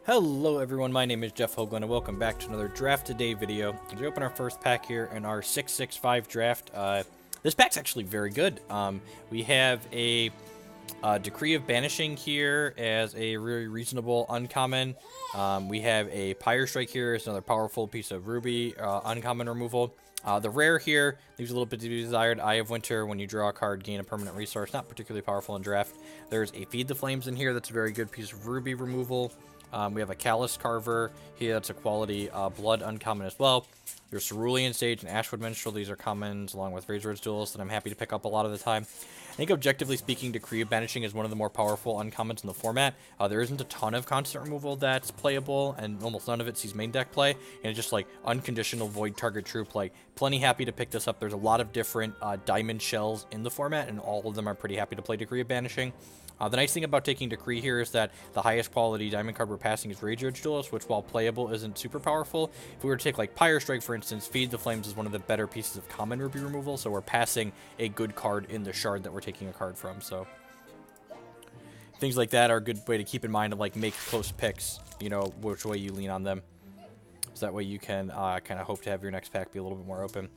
Hello everyone, my name is Jeff Hoagland and welcome back to another Draft Today video. As we open our first pack here in our 665 draft, this pack's actually very good. We have a Decree of Banishing here as a really reasonable uncommon. We have a Pyre Strike here as another powerful piece of Ruby uncommon removal. The rare here leaves a little bit to be desired. Eye of Winter, when you draw a card, gain a permanent resource. Not particularly powerful in draft. There's a Feed the Flames in here that's a very good piece of Ruby removal. We have a Callous Carver here. That's a quality blood uncommon as well. There's Cerulean Sage and Ashwood Minstrel. These are commons along with Razor's Duelist that I'm happy to pick up a lot of the time. I think objectively speaking, Decree of Banishing is one of the more powerful uncommons in the format. There isn't a ton of constant removal that's playable, and almost none of it sees main deck play. And it's just like unconditional void target troop. Like, plenty happy to pick this up. There's a lot of different diamond shells in the format, and all of them are pretty happy to play Decree of Banishing. The nice thing about taking Decree here is that the highest quality diamond card we're passing is Rage Duelist, which while playable isn't super powerful. If we were to take like Pyre Strike, for instance, Feed the Flames is one of the better pieces of common Ruby removal, so we're passing a good card in the shard that we're taking a card from. So things like that are a good way to keep in mind and like make close picks, you know, which way you lean on them. So that way you can kind of hope to have your next pack be a little bit more open.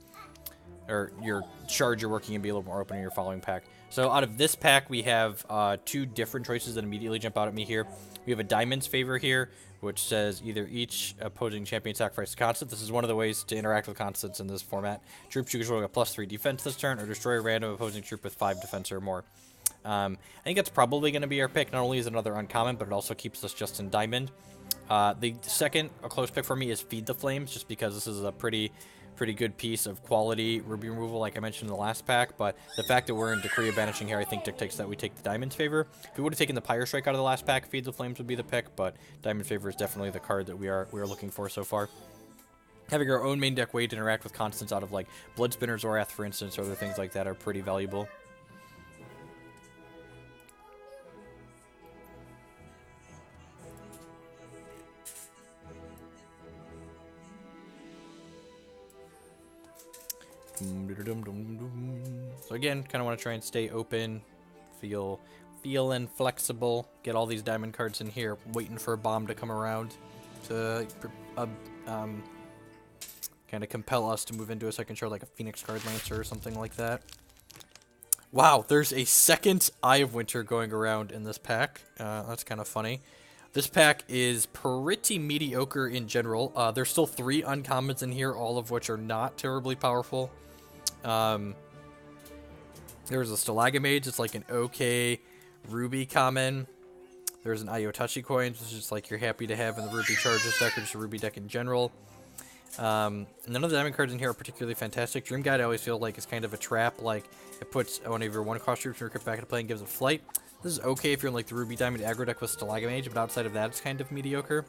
Or your shard you're working in be a little more open in your following pack. So out of this pack, we have two different choices that immediately jump out at me here. We have a Diamond's Favor here, which says either each opposing champion sacrifices a constant. This is one of the ways to interact with constants in this format. Troops choose a +3 defense this turn, or destroy a random opposing troop with 5 defense or more. I think that's probably going to be our pick. Not only is it another uncommon, but it also keeps us just in Diamond. The second, a close pick for me, is Feed the Flames, just because this is a pretty good piece of quality Ruby removal, like I mentioned in the last pack, but the fact that we're in Decree of Banishing here, I think dictates that we take the Diamond's Favor. If we would have taken the Pyre Strike out of the last pack, Feed the Flames would be the pick, but Diamond's Favor is definitely the card that we are looking for so far. Having our own main deck way to interact with constants out of like Bloodspinner Zorath, for instance, or other things like that are pretty valuable. So again, kind of want to try and stay open, feel inflexible, get all these diamond cards in here, waiting for a bomb to come around to kind of compel us to move into a second shard, like a Phoenix Guard Lancer or something like that. Wow, there's a second Eye of Winter going around in this pack. That's kind of funny. This pack is pretty mediocre in general. There's still 3 uncommons in here, all of which are not terribly powerful. There's a Stalagamage. It's like an okay Ruby common. There's an Iotachi Coins, which is like you're happy to have in the Ruby Charges deck or just a Ruby deck in general. None of the diamond cards in here are particularly fantastic. Dream Guide I always feel like is kind of a trap. Like, it puts one of your 1-cost troops in your back into play and gives it flight. This is okay if you're in like the Ruby Diamond aggro deck with Stalagamage, but outside of that, it's kind of mediocre.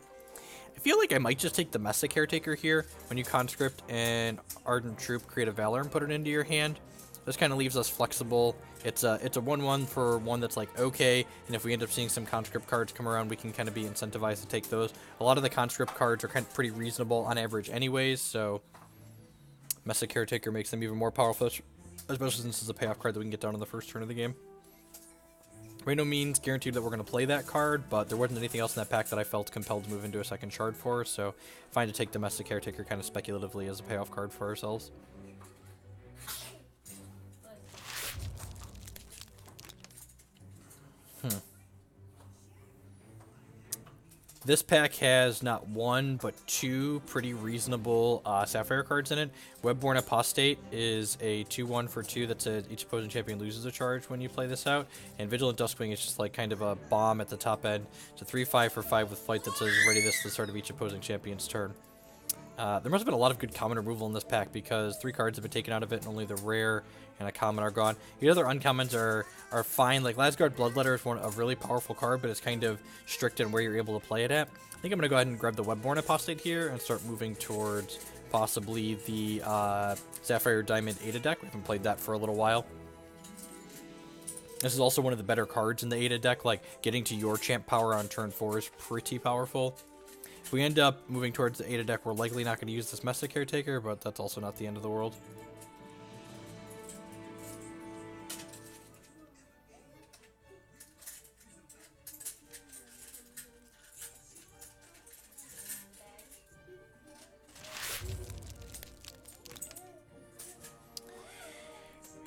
I feel like I might just take the Mesa Caretaker here. When you conscript an Ardent Troop, create a Valor and put it into your hand. This kind of leaves us flexible. It's a 1/1 for one that's like okay, and if we end up seeing some conscript cards come around, we can kind of be incentivized to take those. A lot of the conscript cards are kind of pretty reasonable on average anyways, so Mesa Caretaker makes them even more powerful, especially since it's a payoff card that we can get down on the first turn of the game. By no means guaranteed that we're going to play that card, but there wasn't anything else in that pack that I felt compelled to move into a second shard for, so fine to take Domestic Caretaker kind of speculatively as a payoff card for ourselves. This pack has not 1, but 2 pretty reasonable Sapphire cards in it. Webborn Apostate is a 2/1 for 2 that says each opposing champion loses a charge when you play this out. And Vigilant Duskwing is just like kind of a bomb at the top end. It's a 3/5 for 5 with flight that says ready this at the start of each opposing champion's turn. There must have been a lot of good common removal in this pack because 3 cards have been taken out of it and only the rare and a common are gone. The other uncommons are fine. Like Lasgard Bloodletter is a really powerful card, but it's kind of strict in where you're able to play it at. I think I'm going to go ahead and grab the Webborn Apostate here and start moving towards possibly the Sapphire Diamond Ada deck. We haven't played that for a little while. This is also one of the better cards in the Ada deck. Like, getting to your champ power on turn 4 is pretty powerful. If we end up moving towards the Ada deck, we're likely not going to use this Mesa Caretaker, but that's also not the end of the world.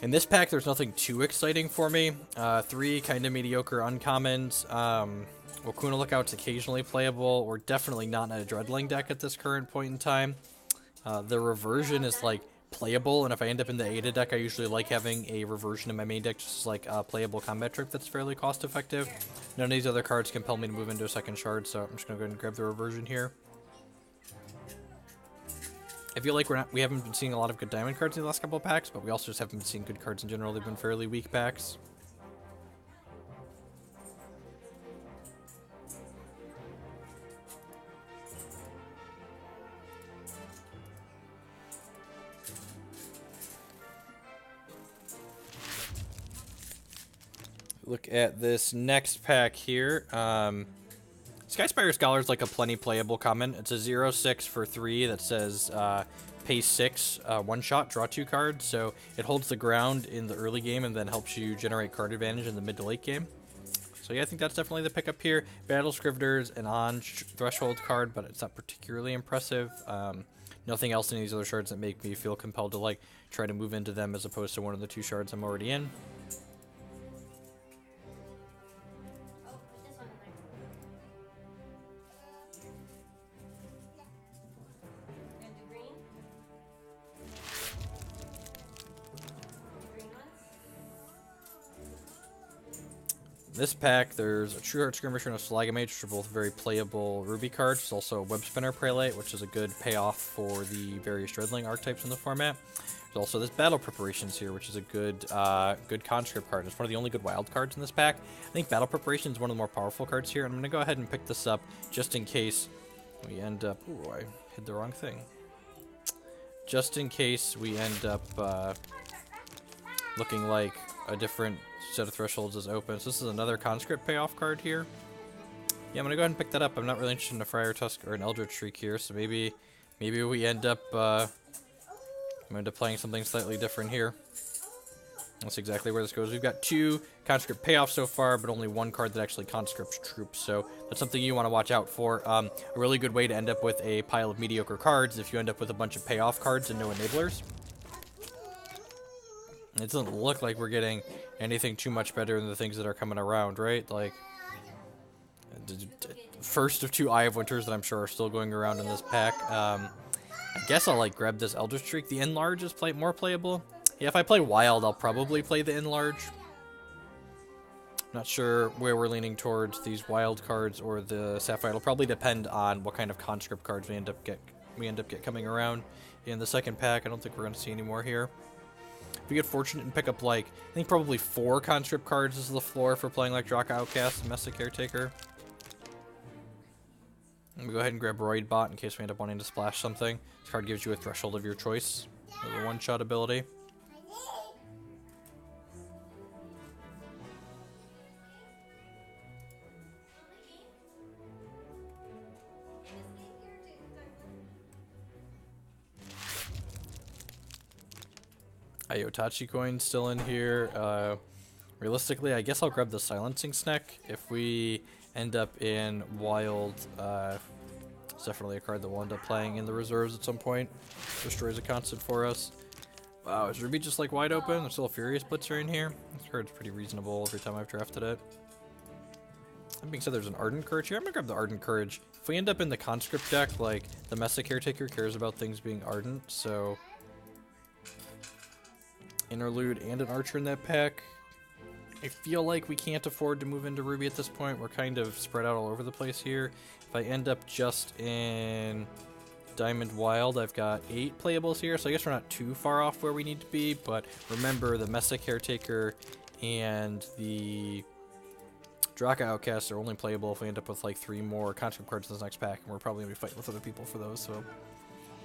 In this pack, there's nothing too exciting for me. 3 kind of mediocre uncommons. Wakuna Lookout's occasionally playable. We're definitely not in a Dreadling deck at this current point in time. The Reversion is like playable, and if I end up in the Ada deck, I usually like having a Reversion in my main deck, just like a playable combat trick that's fairly cost effective. None of these other cards compel me to move into a second shard, so I'm just gonna go ahead and grab the Reversion here. I feel like we haven't been seeing a lot of good diamond cards in the last couple of packs, but we also just haven't been seeing good cards in general. They've been fairly weak packs. Look at this next pack here. Skyspire Scholar is like a plenty playable common. It's a 0/6 for 3 that says pay 6, one-shot, draw 2 cards. So it holds the ground in the early game and then helps you generate card advantage in the mid to late game. So yeah, I think that's definitely the pickup here. Battle Scrivener's an on-threshold card, but it's not particularly impressive. Nothing else in these other shards that make me feel compelled to like try to move into them as opposed to one of the 2 shards I'm already in. This pack, there's a True Heart Skirmisher and a Saliga Mage, which are both very playable Ruby cards. There's also a Web Spinner Prelate, which is a good payoff for the various Dreadling archetypes in the format. There's also this Battle Preparations here, which is a good good conscript card. It's one of the only good wild cards in this pack. I think Battle Preparation is one of the more powerful cards here, and I'm going to go ahead and pick this up just in case we end up... Ooh, I hit the wrong thing. Just in case we end up looking like a different set of thresholds is open. So this is another conscript payoff card here. Yeah, I'm gonna go ahead and pick that up. I'm not really interested in a Friar Tusk or an Eldritch Shriek here, so maybe we end up playing something slightly different here. That's exactly where this goes. We've got 2 conscript payoffs so far, but only 1 card that actually conscripts troops, so that's something you want to watch out for. A really good way to end up with a pile of mediocre cards if you end up with a bunch of payoff cards and no enablers. It doesn't look like we're getting anything too much better than the things that are coming around, right? Like, first of 2 Eye of Winters that I'm sure are still going around in this pack. I guess I'll, like, grab this Eldritch Shriek. The Enlarge is more playable. Yeah, if I play Wild, I'll probably play the Enlarge. Not sure where we're leaning towards, these Wild cards or the Sapphire. It'll probably depend on what kind of conscript cards we end up get coming around in the second pack. I don't think we're going to see any more here. If we get fortunate and pick up, like, I think probably 4 conscript cards is the floor for playing like Draka Outcast and Mesa Caretaker. I'm gonna go ahead and grab Roidbot in case we end up wanting to splash something. This card gives you a threshold of your choice with a one-shot ability. Iotachi coin still in here. Realistically, I guess I'll grab the Silencing Snack. If we end up in Wild, it's definitely a card that we'll end up playing in the reserves at some point. Destroys a constant for us. Wow, is Ruby just like wide open? There's still a Furious Blitzer in here. This card's pretty reasonable every time I've drafted it. That being said, there's an Ardent Courage here. I'm gonna grab the Ardent Courage. If we end up in the conscript deck, like, the Mesa Caretaker cares about things being ardent, so... Interlude and an Archer in that pack. I feel like we can't afford to move into Ruby at this point. We're kind of spread out all over the place here. If I end up just in Diamond Wild, I've got 8 playables here, so I guess we're not too far off where we need to be, but remember, the Mesa Caretaker and the Draka Outcast are only playable if we end up with like 3 more conscript cards in this next pack, and we're probably going to be fighting with other people for those, so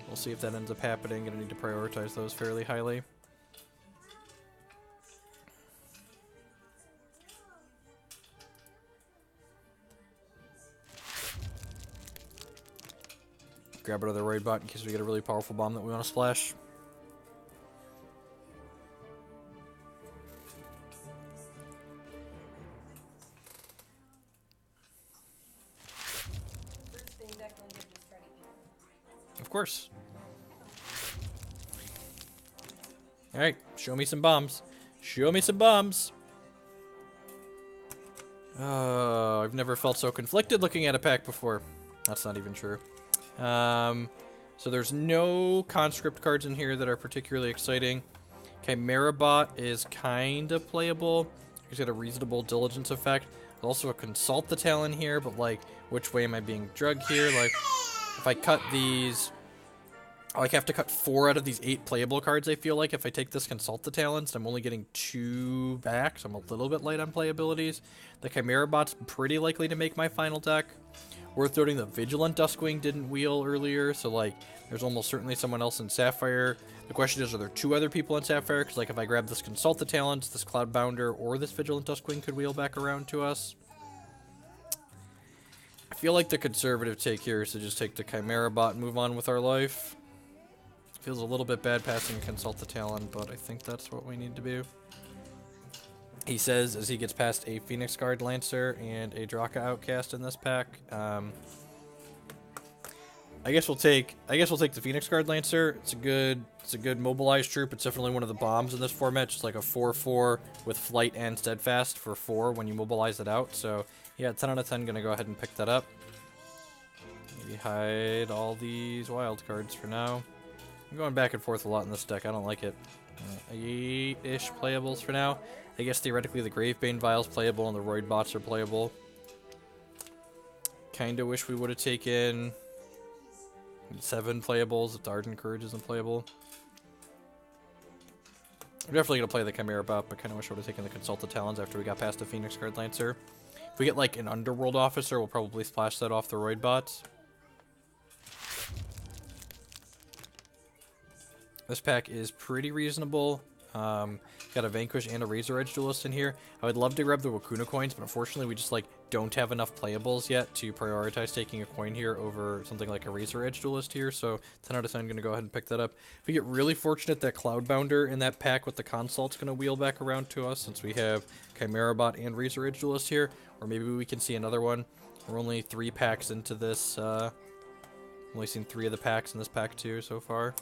we'll see if that ends up happening. Going to need to prioritize those fairly highly. Grab another Roidbot in case we get a really powerful bomb that we want to splash. Of course. Alright, show me some bombs. Show me some bombs. Oh, I've never felt so conflicted looking at a pack before. That's not even true. So there's no conscript cards in here that are particularly exciting. Chimera Bot is kind of playable. He's got a reasonable diligence effect. There's also a Consult the Talon here, but like, which way am I being drugged here? Like, if I cut these... I like have to cut 4 out of these 8 playable cards, I feel like. If I take this Consult the Talons, I'm only getting 2 back, so I'm a little bit light on playabilities. The Chimera Bot's pretty likely to make my final deck. Worth noting that Vigilant Duskwing didn't wheel earlier, so like, there's almost certainly someone else in Sapphire. The question is, are there 2 other people in Sapphire? Because like, if I grab this Consult the Talons, this Cloudbounder, or this Vigilant Duskwing could wheel back around to us. I feel like the conservative take here is to just take the Chimera Bot and move on with our life. Feels a little bit bad passing Consult the Talon, but I think that's what we need to do. He says as he gets past a Phoenix Guard Lancer and a Draka Outcast in this pack. I guess we'll take the Phoenix Guard Lancer. It's a good mobilized troop. It's definitely one of the bombs in this format. Just like a 4/4 with flight and steadfast for 4 when you mobilize it out. So yeah, 10 out of 10. Gonna go ahead and pick that up. Maybe hide all these wild cards for now. I'm going back and forth a lot in this deck. I don't like it. 8-ish playables for now. I guess theoretically the Gravebane Vial's playable and the Roid Bots are playable. Kinda wish we would have taken 7 playables if the Ardent Courage isn't playable. I'm definitely going to play the Chimera Bot, but kinda wish I would have taken the Consult the Talons after we got past the Phoenix Guard Lancer. If we get like an Underworld Officer, we'll probably splash that off the Roid Bots. This pack is pretty reasonable. Got a Vanquish and a Razor Edge Duelist in here. I would love to grab the Wakuna coins, but unfortunately we just like don't have enough playables yet to prioritize taking a coin here over something like a Razor Edge Duelist here. So 10 out of 10, I'm going to go ahead and pick that up. If we get really fortunate, that Cloudbounder in that pack with the Consult's going to wheel back around to us since we have Chimera Bot and Razor Edge Duelist here. Or maybe we can see another one. We're only 3 packs into this. Only seen 3 of the packs in this pack too so far.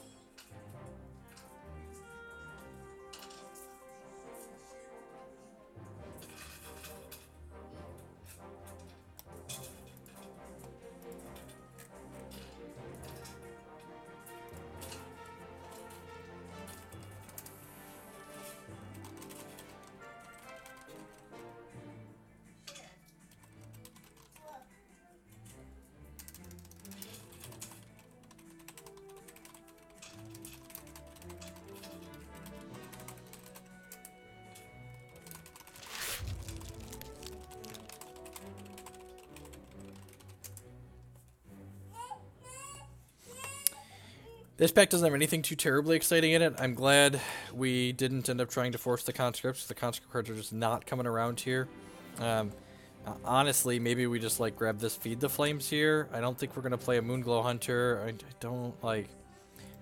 This pack doesn't have anything too terribly exciting in it. I'm glad we didn't end up trying to force the conscripts. The conscript cards are just not coming around here. Honestly, maybe we just like grab this Feed the Flames here. I don't think we're gonna play a Moonglow Hunter. I don't like.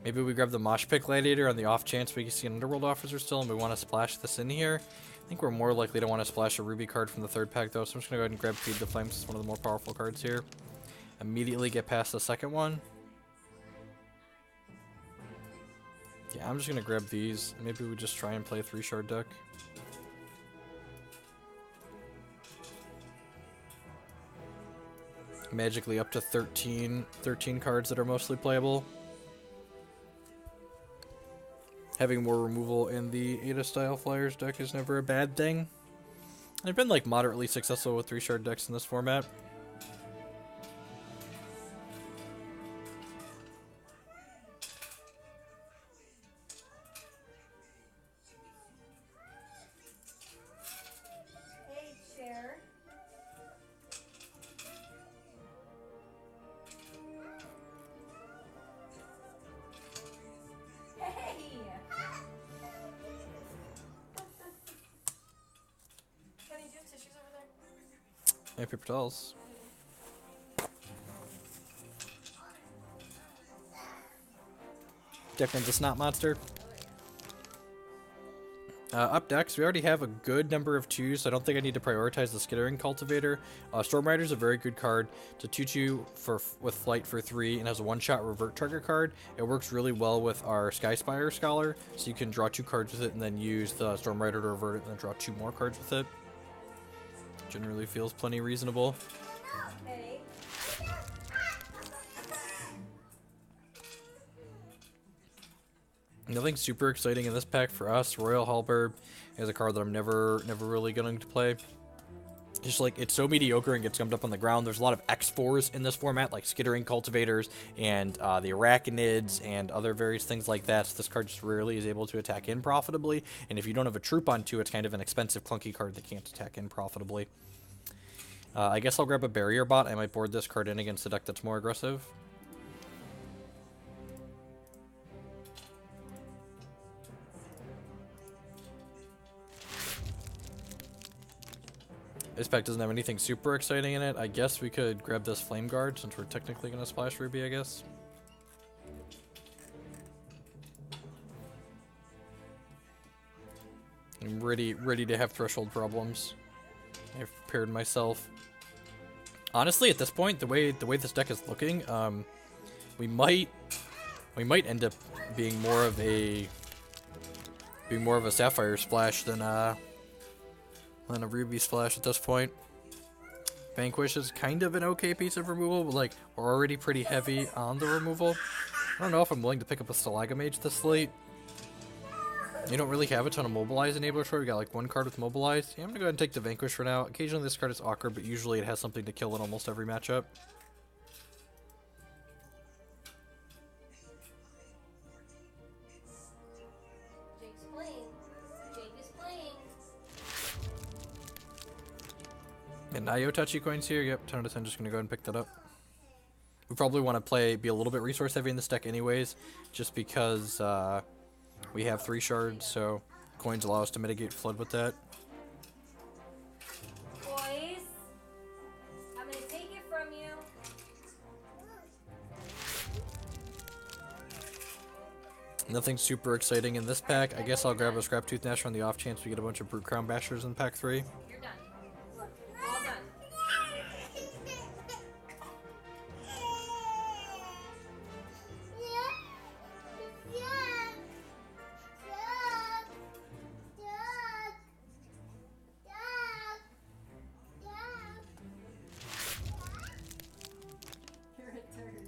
Maybe we grab the Moshpit Gladiator on the off chance we can see an Underworld Officer still, and we want to splash this in here. I think we're more likely to want to splash a Ruby card from the 3rd pack though, so I'm just gonna go ahead and grab Feed the Flames. It's one of the more powerful cards here. Immediately get past the 2nd one. Yeah, I'm just gonna grab these. Maybe we just try and play a 3-shard deck. Magically up to 13 cards that are mostly playable. Having more removal in the Ada style Flyers deck is never a bad thing. I've been like moderately successful with 3-shard decks in this format. Yeah, paper towels. Declan's a snot monster. Up next, we already have a good number of 2s, so I don't think I need to prioritize the Skittering Cultivator. Storm Rider is a very good card. It's a 2/2 with Flight for 3 and has a 1-shot revert target card. It works really well with our Skyspire Scholar, so you can draw 2 cards with it and then use the Storm Rider to revert it and then draw 2 more cards with it. Generally feels plenty reasonable. Nothing super exciting in this pack for us. Royal Halberd is a card that I'm never really going to play. Just like, it's so mediocre and gets gummed up on the ground. There's a lot of X4s in this format, like Skittering Cultivators and the Arachnids and other various things like that. So this card just rarely is able to attack in profitably. And if you don't have a troop on 2, it's kind of an expensive, clunky card that can't attack in profitably. I guess I'll grab a Barrier Bot. I might board this card in against a deck that's more aggressive. This pack doesn't have anything super exciting in it. I guess we could grab this Flame Guard since we're technically going to splash Ruby, I guess. I'm ready to have threshold problems. I've prepared myself. Honestly, at this point, the way this deck is looking, we might end up being more of a Sapphire Splash than a Ruby Splash at this point. Vanquish is kind of an okay piece of removal, but like, we're already pretty heavy on the removal. I don't know if I'm willing to pick up a Stalagamage this late. You don't really have a ton of Mobilize enablers for it. We got like 1 card with Mobilize. Yeah, I'm gonna go ahead and take the Vanquish for now. Occasionally this card is awkward, but usually it has something to kill in almost every matchup. And now Yotachi coins here. Yep, 10 out of 10. Just gonna go ahead and pick that up. We probably want to be a little bit resource heavy in this deck anyways, just because we have 3 shards, so coins allow us to mitigate flood with that. Boys, I'm gonna take it from you. Nothing super exciting in this pack. I guess I'll grab a Scraptooth Gnasher on the off chance we get a bunch of Brute Crown Bashers in pack 3. You're done. All done. You're a turd.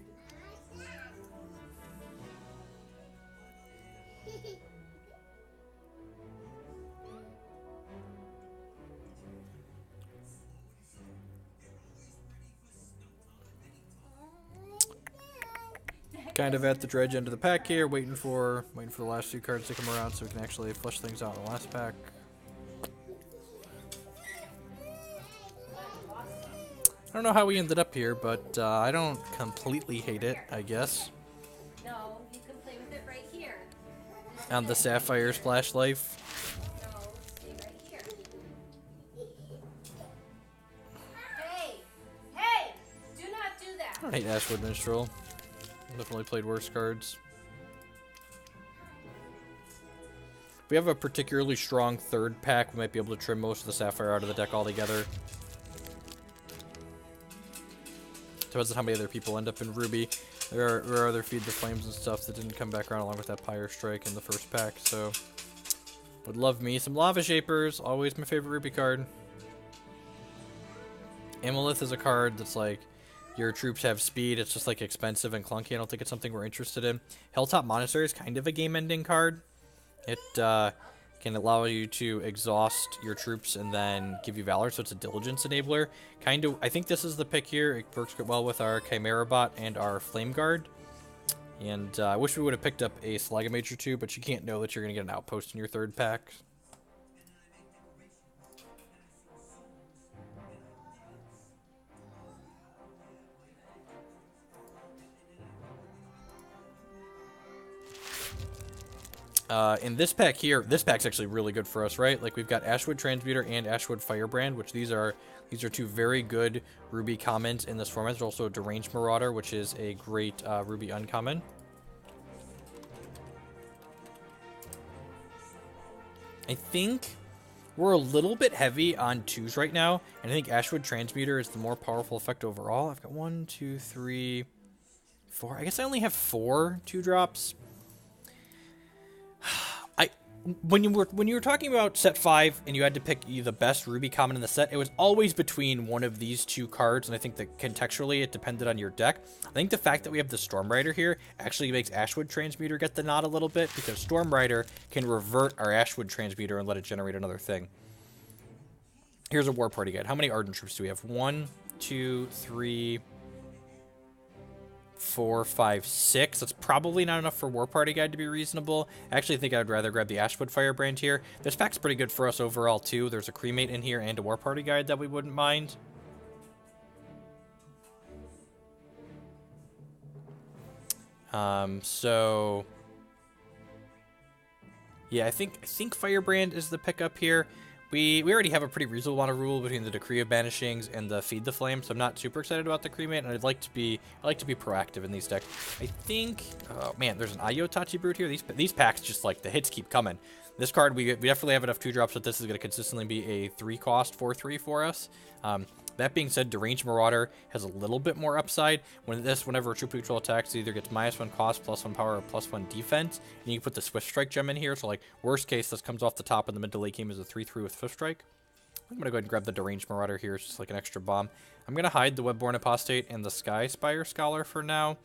Kind of at the dredge end of the pack here, waiting for the last 2 cards to come around so we can actually flush things out in the last pack. I don't know how we ended up here, but I don't completely hate it, I guess. No, you can play with it right here. On the Sapphire Splash Life. No, stay right here. Hey! Hey! Do not do that! I don't hate Ashwood Minstrel. Definitely played worse cards. If we have a particularly strong 3rd pack, we might be able to trim most of the Sapphire out of the deck altogether. Depends on how many other people end up in Ruby. There are other Feed the Flames and stuff that didn't come back around along with that Pyre Strike in the 1st pack, so would love me some Lava Shapers, always my favorite Ruby card. Amalith is a card that's like, your troops have speed, it's just like expensive and clunky. I don't think it's something we're interested in. Helltop Monastery is kind of a game-ending card. It can allow you to exhaust your troops and then give you Valor, so it's a Diligence enabler. Kind of, I think this is the pick here. It works well with our Chimera Bot and our Flame Guard. And I wish we would have picked up a Stalagamage or 2, but you can't know that you're going to get an Outpost in your 3rd pack. In this pack here, this pack's actually really good for us, right? Like, we've got Ashwood Transmuter and Ashwood Firebrand, which these are 2 very good Ruby commons in this format. There's also a Deranged Marauder, which is a great Ruby uncommon. I think we're a little bit heavy on 2s right now, and I think Ashwood Transmuter is the more powerful effect overall. I've got 1, 2, 3, 4. I guess I only have 4 2-drops. When you were talking about set 5 and you had to pick the best Ruby common in the set, it was always between one of these 2 cards, and I think that contextually it depended on your deck. I think the fact that we have the Storm Rider here actually makes Ashwood Transmuter get the nod a little bit, because Storm Rider can revert our Ashwood Transmuter and let it generate another thing. Here's a War Party Guide. How many Ardent Troops do we have? 1, 2, 3, 4, 5, 6. That's probably not enough for War Party Guide to be reasonable. I actually think I would rather grab the Ashwood Firebrand here. This pack's pretty good for us overall, too. There's a Cremate in here and a War Party Guide that we wouldn't mind. So yeah, I think Firebrand is the pickup here. We already have a pretty reasonable amount of rule between the Decree of Banishings and the Feed the Flame, so I'm not super excited about the Cremate, and I like to be proactive in these decks. I think, oh man, there's an Ayotachi Brute here. These packs just, like, the hits keep coming. This card, we definitely have enough 2-drops that this is going to consistently be a 3-cost 4/3 for us. That being said, Deranged Marauder has a little bit more upside. Whenever a troop control attacks, it either gets -1 cost, +1 power, or +1 defense. And you can put the Swift Strike gem in here. So, like, worst case, this comes off the top in the mid to late game as a 3/3 with Swift Strike. I'm going to go ahead and grab the Deranged Marauder here. It's just like an extra bomb. I'm going to hide the Webborn Apostate and the Sky Spire Scholar for now.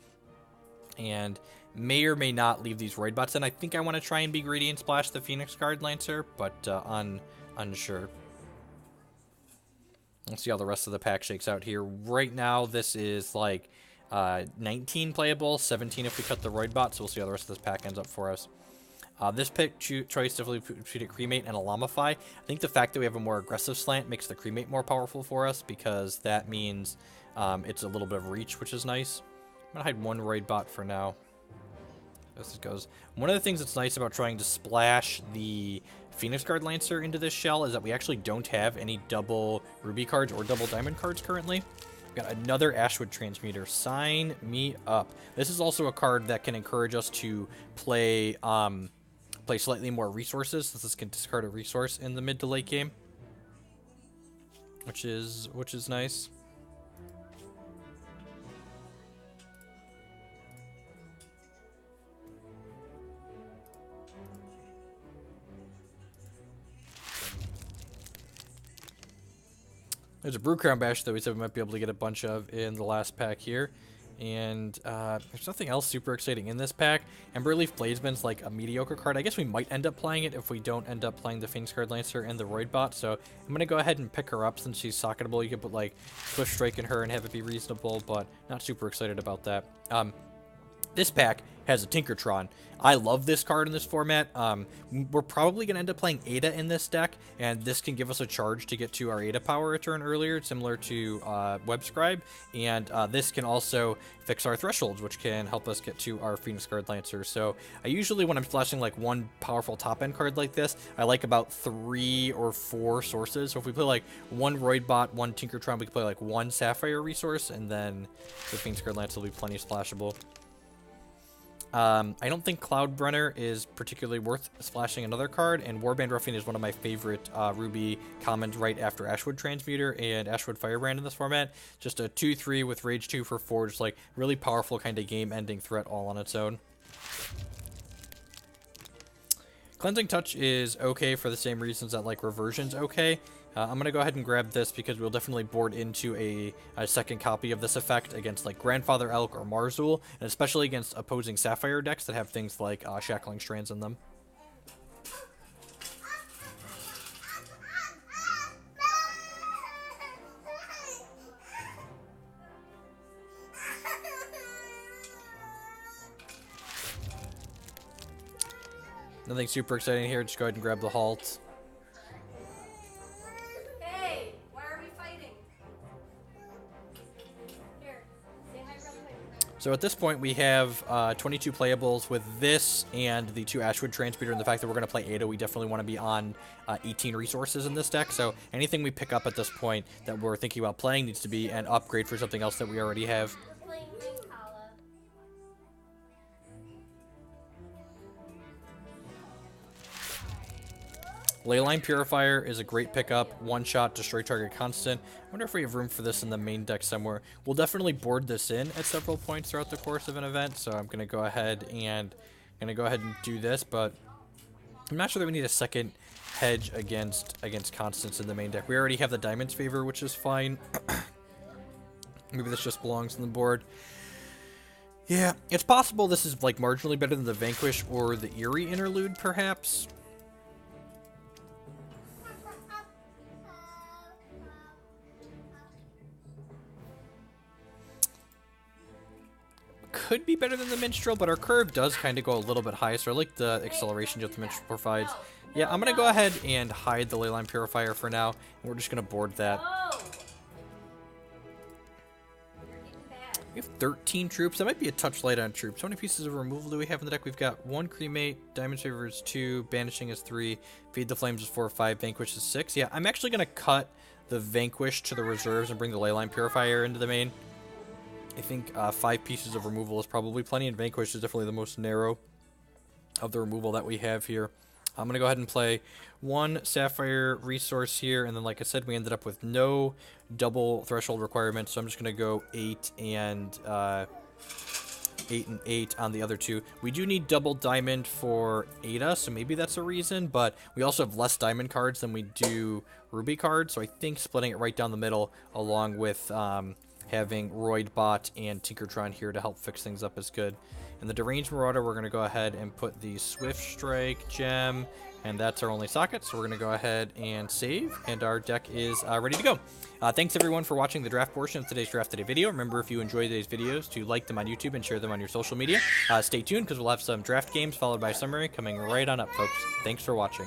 And may or may not leave these Roidbots in. I think I want to try and be greedy and splash the Phoenix Guard Lancer, but unsure. Let's see how the rest of the pack shakes out here. Right now, this is like 19 playable, 17 if we cut the Roidbot, so we'll see how the rest of this pack ends up for us. This pick choice definitely between a Cremate and a Lamify. I think the fact that we have a more aggressive slant makes the Cremate more powerful for us, because that means it's a little bit of reach, which is nice. I'm going to hide one Roidbot for now. As it goes. One of the things that's nice about trying to splash the Phoenix Guard Lancer into this shell is that we actually don't have any double Ruby cards or double Diamond cards currently. We've got another Ashwood Transmuter. Sign me up. This is also a card that can encourage us to play slightly more resources, since this can discard a resource in the mid to late game, which is nice. There's a Brewcrown Bash that we said we might be able to get a bunch of in the last pack here. And there's nothing else super exciting in this pack. Emberleaf Bladesman's like a mediocre card. I guess we might end up playing it if we don't end up playing the Phoenix Guard Lancer and the Roidbot. So I'm going to go ahead and pick her up since she's socketable. You can put like Swift Strike in her and have it be reasonable, but not super excited about that. This pack has a Tinkertron. I love this card in this format. We're probably going to end up playing Ada in this deck, and this can give us a charge to get to our Ada power a turn earlier, similar to Webscribe. And this can also fix our thresholds, which can help us get to our Phoenix Guard Lancer. So I usually, when I'm splashing like one powerful top-end card like this, I like about 3 or 4 sources. So if we play like one Roidbot, one Tinkertron, we can play like one Sapphire resource, and then the Phoenix Guard Lancer will be plenty splashable. I don't think Cloudbrenner is particularly worth splashing another card, and Warband Ruffian is one of my favorite Ruby commons right after Ashwood Transmuter and Ashwood Firebrand in this format. Just a 2/3 with Rage 2 for 4, just like really powerful kind of game-ending threat all on its own. Cleansing Touch is okay for the same reasons that like Reversion's okay. I'm going to go ahead and grab this because we'll definitely board into a second copy of this effect against like Grandfather Elk or Marzul, and especially against opposing Sapphire decks that have things like Shackling Strands in them. Nothing super exciting here, just go ahead and grab the Halt. So at this point, we have 22 playables with this and the 2 Ashwood Transmuter, and the fact that we're going to play Ada, we definitely want to be on 18 resources in this deck. So anything we pick up at this point that we're thinking about playing needs to be an upgrade for something else that we already have. Leyline Purifier is a great pickup. One shot, destroy target constant. I wonder if we have room for this in the main deck somewhere. We'll definitely board this in at several points throughout the course of an event, so I'm going to go ahead and do this, but I'm not sure that we need a second hedge against constants in the main deck. We already have the Diamond's Favor, which is fine. Maybe this just belongs on the board. Yeah, it's possible this is like marginally better than the Vanquish or the Eerie Interlude, perhaps. Could be better than the Minstrel, but our curve does kind of go a little bit high, so I like the acceleration that the Minstrel provides. Yeah, I'm going to go ahead and hide the Leyline Purifier for now, and we're just going to board that. We have 13 troops. That might be a touch light on troops. How many pieces of removal do we have in the deck? We've got 1 Cremate, Diamond's Favor is 2, Banishing is 3, Feed the Flames is 4, 5, Vanquish is 6. Yeah, I'm actually going to cut the Vanquish to the reserves and bring the Leyline Purifier into the main. I think 5 pieces of removal is probably plenty, and Vanquish is definitely the most narrow of the removal that we have here. I'm going to go ahead and play 1 Sapphire resource here, and then like I said, we ended up with no double threshold requirements, so I'm just going to go 8 and 8 on the other 2. We do need double diamond for Ada, so maybe that's a reason, but we also have less diamond cards than we do ruby cards, so I think splitting it right down the middle along with having Roidbot and Tinkertron here to help fix things up is good. In the Deranged Marauder, we're going to go ahead and put the Swift Strike gem, and that's our only socket, so we're going to go ahead and save, and our deck is ready to go. Thanks everyone for watching the draft portion of today's Draft Today video. Remember, if you enjoy today's videos, to like them on YouTube and share them on your social media. Stay tuned, because we'll have some draft games followed by a summary coming right on up, folks. Thanks for watching.